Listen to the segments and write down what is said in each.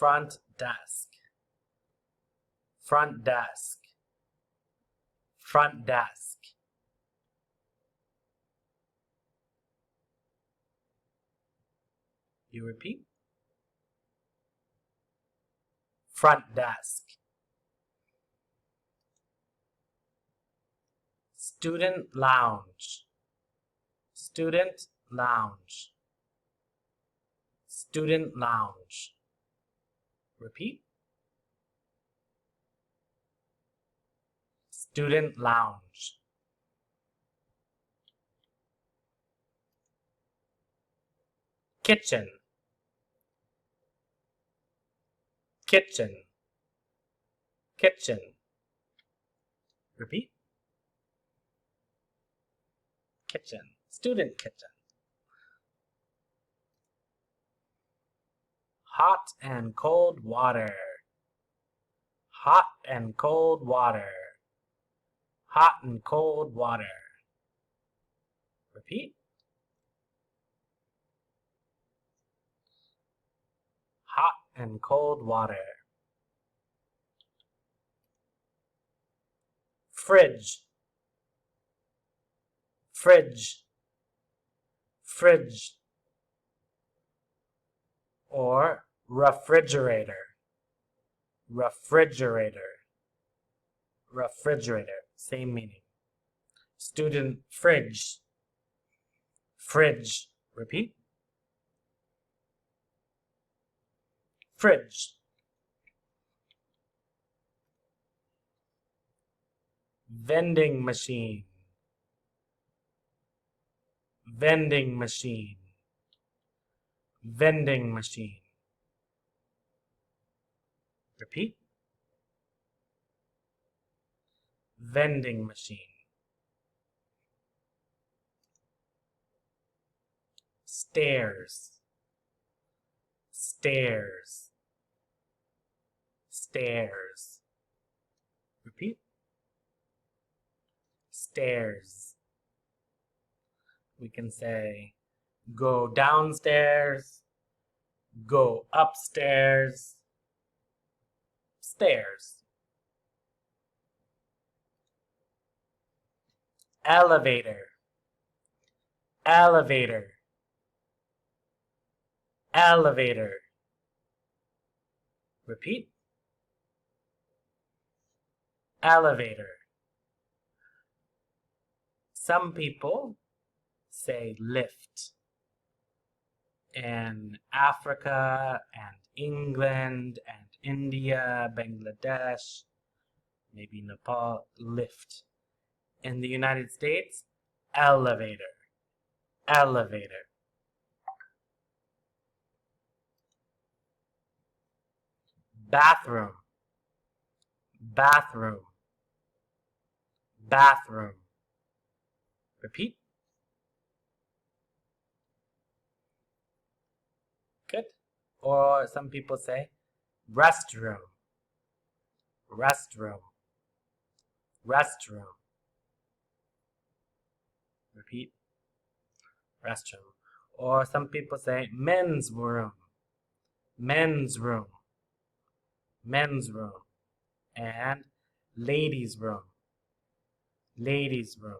front desk, front desk, front desk. You repeat. Front desk. Student lounge, student lounge, student lounge. Repeat. Student lounge. Kitchen, kitchen, kitchen. Repeat. Kitchen, student kitchen. Hot and cold water, hot and cold water, hot and cold water. Repeat. Hot and cold water. Fridge, fridge, fridge. Or refrigerator, refrigerator, refrigerator. Same meaning. Student fridge, fridge. Repeat. Fridge. Vending machine, vending machine, vending machine. Repeat. Vending machine. Stairs, stairs, stairs. Repeat. Stairs. We can say go downstairs, go upstairs, stairs. Elevator, elevator, elevator. Repeat. Elevator. Some people say lift. In Africa and England and India, Bangladesh, maybe Nepal, lift. In the United States, elevator, elevator. Bathroom, bathroom, bathroom. Repeat. Good. Or some people say restroom, restroom, restroom. Repeat. Restroom. Or some people say men's room, men's room, men's room. And ladies' room, ladies' room.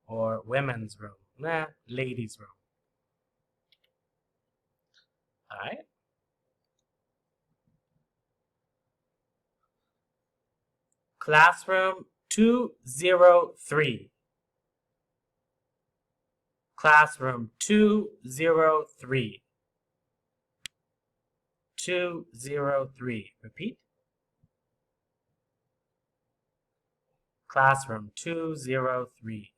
Or women's room. Nah, ladies' room. Alright? Classroom 203. Classroom 203. 203. Repeat. Classroom 203.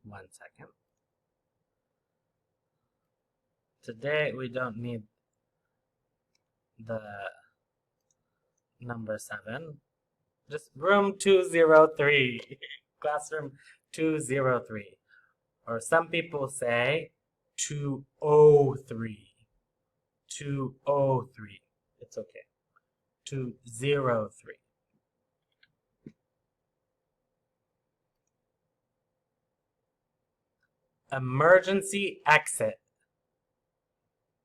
One second. Today we don't need the number 7. Just room 203. Classroom 203. Or some people say 203. 203. It's okay. 203. Emergency exit.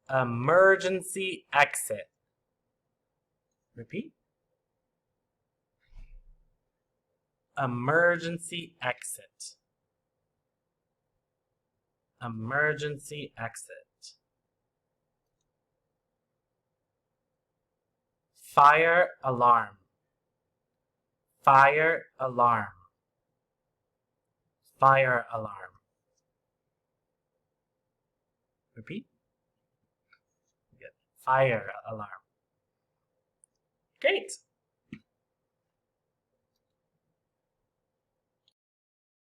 Emergency exit. Repeat. Emergency exit. Emergency exit. Fire alarm. Fire alarm. Fire alarm. Repeat. Good. Fire alarm. Great.